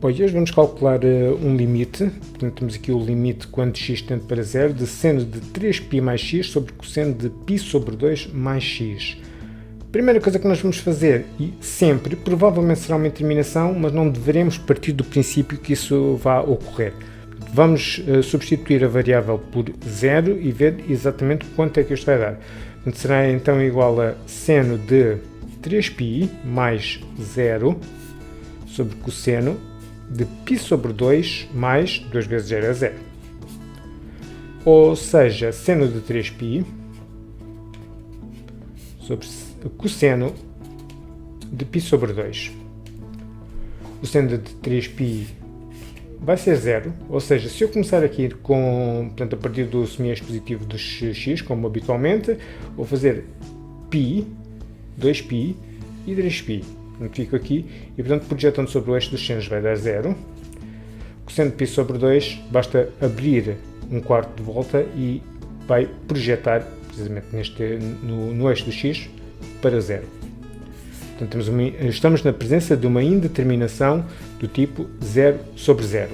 Bom, e hoje vamos calcular um limite. Portanto, temos aqui o limite quando x tende para zero de seno de 3π mais x sobre cosseno de π sobre 2 mais x. A primeira coisa que nós vamos fazer, e sempre, provavelmente será uma determinação, mas não deveremos partir do princípio que isso vá ocorrer. Vamos substituir a variável por zero e ver exatamente quanto é que isto vai dar. Portanto, será então igual a seno de 3π mais zero sobre cosseno de π sobre 2 mais 2 vezes 0 é 0. Ou seja, seno de 3π sobre cosseno de π sobre 2. O seno de 3π vai ser 0, ou seja, se eu começar aqui portanto, a partir do semi-expositivo dos x, como habitualmente, vou fazer π, 2π e 3π. Fico aqui e, portanto, projetando sobre o eixo dos senos vai dar 0. Cosseno de π sobre 2, basta abrir um quarto de volta e vai projetar precisamente no eixo do x para 0. Portanto, estamos na presença de uma indeterminação do tipo 0 sobre 0.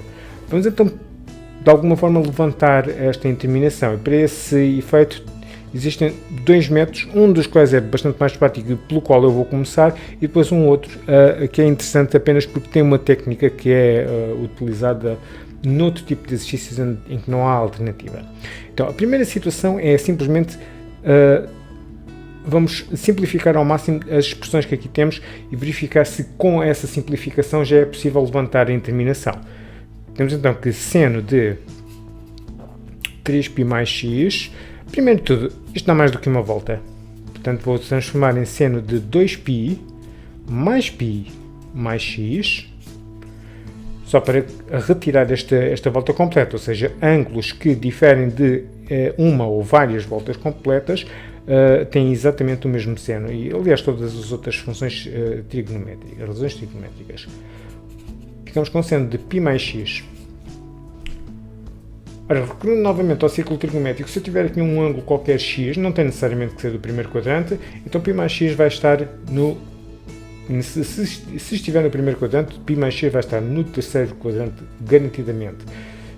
Vamos então, de alguma forma, levantar esta indeterminação. E para esse efeito, existem dois métodos, um dos quais é bastante mais prático e pelo qual eu vou começar, e depois um outro que é interessante apenas porque tem uma técnica que é utilizada noutro tipo de exercícios em que não há alternativa. Então, a primeira situação é simplesmente vamos simplificar ao máximo as expressões que aqui temos e verificar se com essa simplificação já é possível levantar a indeterminação. Temos então que seno de 3π mais x, primeiro de tudo, isto dá mais do que uma volta, portanto vou transformar em seno de 2π mais x, só para retirar esta volta completa, ou seja, ângulos que diferem de uma ou várias voltas completas têm exatamente o mesmo seno, e aliás todas as outras funções trigonométricas, razões trigonométricas. Ficamos com seno de π mais x. Ora, recorrendo novamente ao círculo trigonométrico, se eu tiver aqui um ângulo qualquer x, não tem necessariamente que ser do primeiro quadrante, então π mais x vai estar no... Se estiver no primeiro quadrante, π mais x vai estar no terceiro quadrante, garantidamente.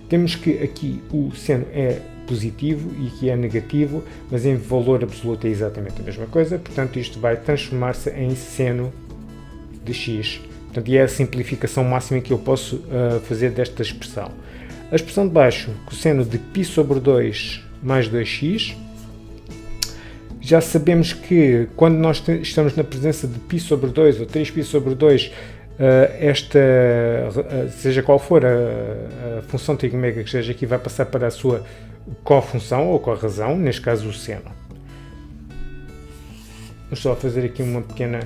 Temos que aqui o seno é positivo e aqui é negativo, mas em valor absoluto é exatamente a mesma coisa, portanto isto vai transformar-se em seno de x. Portanto, é a simplificação máxima que eu posso fazer desta expressão. A expressão de baixo, cosseno de π sobre 2 mais 2x, já sabemos que quando nós estamos na presença de π sobre 2 ou 3π sobre 2, seja qual for a função trigonométrica que esteja aqui, vai passar para a sua cofunção ou corrazão, neste caso o seno. Vamos só fazer aqui um pequeno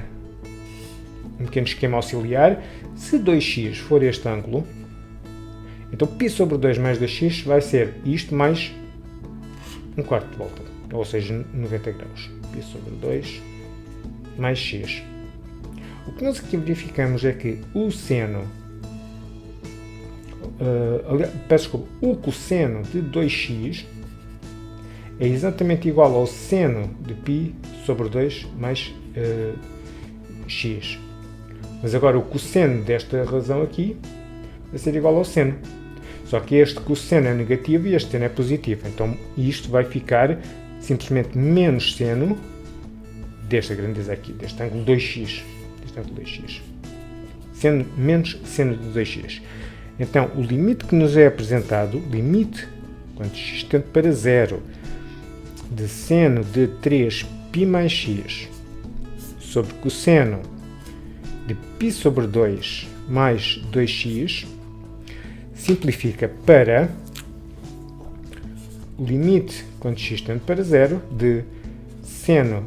esquema auxiliar. Se 2x for este ângulo, então π sobre 2 mais 2x vai ser isto mais um quarto de volta, ou seja, 90 graus. π sobre 2 mais x. O que nós aqui verificamos é que o seno, o cosseno de 2x é exatamente igual ao seno de π sobre 2 mais x. Mas agora o cosseno desta razão aqui vai ser igual ao seno. Só que este cosseno é negativo e este seno é positivo. Então isto vai ficar simplesmente menos seno desta grandeza aqui, deste ângulo 2x. Menos seno de 2x. Então o limite que nos é apresentado, limite quando x tende para 0, de seno de 3π mais x sobre cosseno de π sobre 2 mais 2x, simplifica para o limite quando x tende para 0 de seno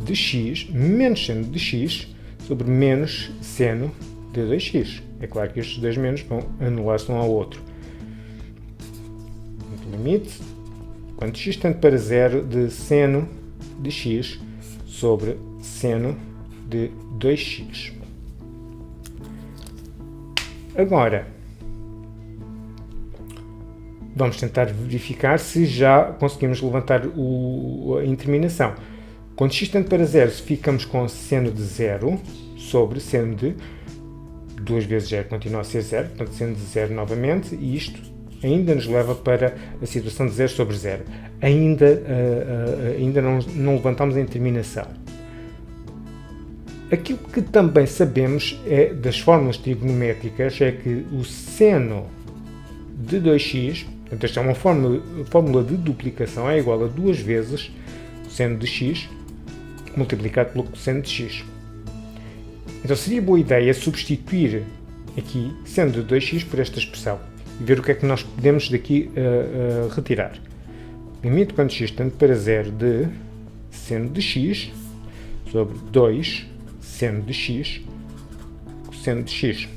de x menos seno de x sobre menos seno de 2x. É claro que estes dois menos vão anular-se um ao outro. O limite quando x tende para 0 de seno de x sobre seno de 2x. Agora, vamos tentar verificar se já conseguimos levantar a indeterminação. Quando x tende para 0, ficamos com seno de 0 sobre seno de 2 vezes 0 continua a ser 0, portanto sendo 0 novamente, e isto ainda nos leva para a situação de 0 sobre 0. Ainda não levantamos a indeterminação. Aquilo que também sabemos das fórmulas trigonométricas é que o seno de 2x, portanto esta é uma fórmula de duplicação, é igual a 2 vezes o seno de x multiplicado pelo cosseno de x. Então seria boa ideia substituir aqui seno de 2x por esta expressão e ver o que é que nós podemos daqui retirar. Limite quando x tende para 0 de seno de x sobre 2 seno de x cosseno de x.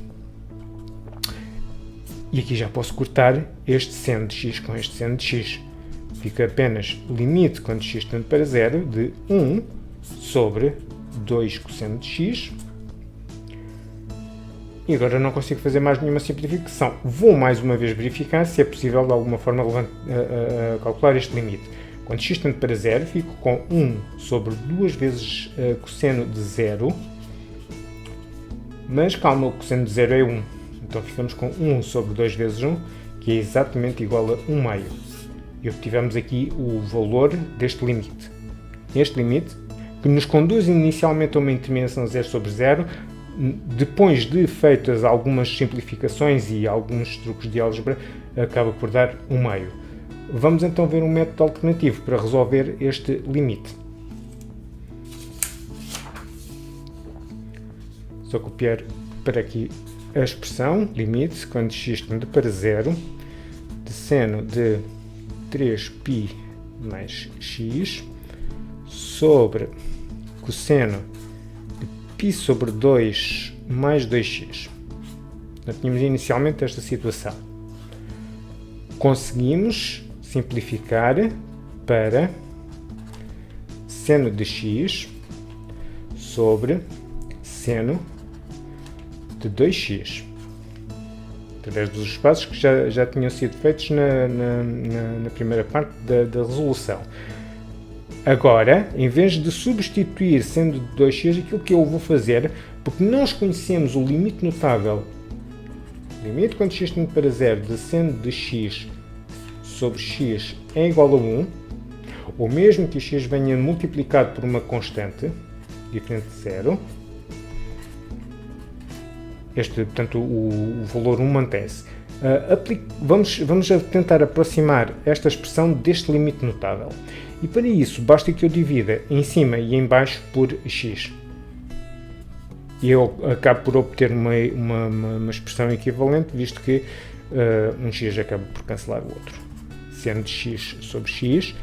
E aqui já posso cortar este seno de x com este seno de x. Fica apenas o limite quando x tende para 0 de 1 sobre 2 cosseno de x. E agora não consigo fazer mais nenhuma simplificação. Vou mais uma vez verificar se é possível de alguma forma calcular este limite. Quando x tende para 0, fico com 1 sobre 2 vezes cosseno de 0. Mas calma, o cosseno de 0 é 1. Então ficamos com 1 sobre 2 vezes 1, que é exatamente igual a 1 meio. E obtivemos aqui o valor deste limite. Este limite, que nos conduz inicialmente a uma indeterminação 0 sobre 0, depois de feitas algumas simplificações e alguns truques de álgebra, acaba por dar 1 meio. Vamos então ver um método alternativo para resolver este limite. Só copiar para aqui a expressão limite quando x tende para 0 de seno de 3π mais x sobre cosseno de π sobre 2 mais 2x. Nós tínhamos inicialmente esta situação. Conseguimos simplificar para seno de x sobre seno de 2x, através dos espaços que já tinham sido feitos na primeira parte da resolução. Agora, em vez de substituir seno de 2x, aquilo que eu vou fazer, porque nós conhecemos o limite notável, limite quando x tende para 0 de seno de x sobre x é igual a 1, ou mesmo que x venha multiplicado por uma constante, diferente de 0, portanto, o valor 1 mantém-se. Vamos tentar aproximar esta expressão deste limite notável. E para isso, basta que eu divida em cima e em baixo por x. E eu acabo por obter uma expressão equivalente, visto que um x acaba por cancelar o outro. Seno de x sobre x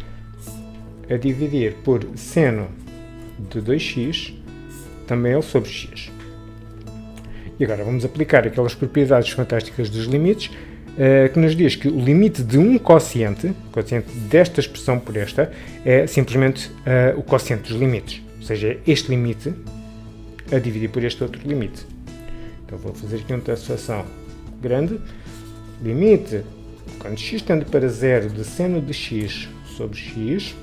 a dividir por seno de 2x, também ele sobre x. E agora vamos aplicar aquelas propriedades fantásticas dos limites, que nos diz que o limite de um quociente desta expressão por esta, é simplesmente o quociente dos limites. Ou seja, é este limite a dividir por este outro limite. Então vou fazer aqui uma traçação grande. Limite, quando x tende para 0 de seno de x sobre x,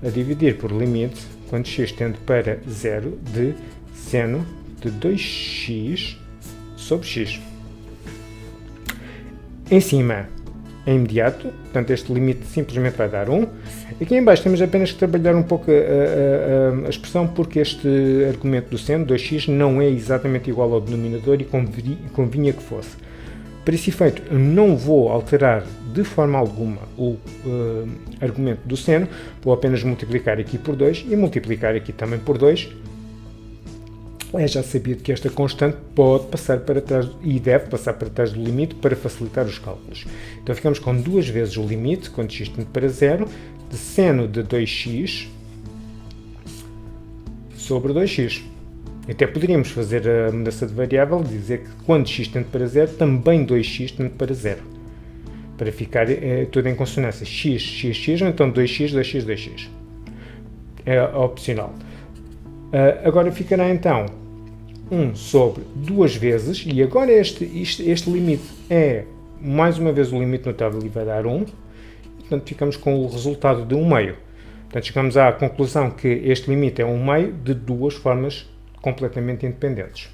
a dividir por limite, quando x tende para 0 de seno de 2x sobre x. Em cima é imediato, portanto este limite simplesmente vai dar 1. Aqui em baixo temos apenas que trabalhar um pouco a expressão, porque este argumento do seno, 2x, não é exatamente igual ao denominador e convinha que fosse. Para esse efeito, eu não vou alterar de forma alguma o argumento do seno, vou apenas multiplicar aqui por 2 e multiplicar aqui também por 2. É já sabido que esta constante pode passar para trás e deve passar para trás do limite para facilitar os cálculos. Então ficamos com 2 vezes o limite, quando x tende para 0, de seno de 2x sobre 2x. Até poderíamos fazer a mudança de variável e dizer que quando x tende para 0, também 2x tende para 0. Para ficar tudo em consonância. X, x, x, ou então 2x, 2x, 2x. É opcional. Agora ficará então 1 sobre 2 vezes, e agora este limite é mais uma vez o limite notável e vai dar 1, e, portanto ficamos com o resultado de 1 meio. Portanto chegamos à conclusão que este limite é 1 meio de duas formas completamente independentes.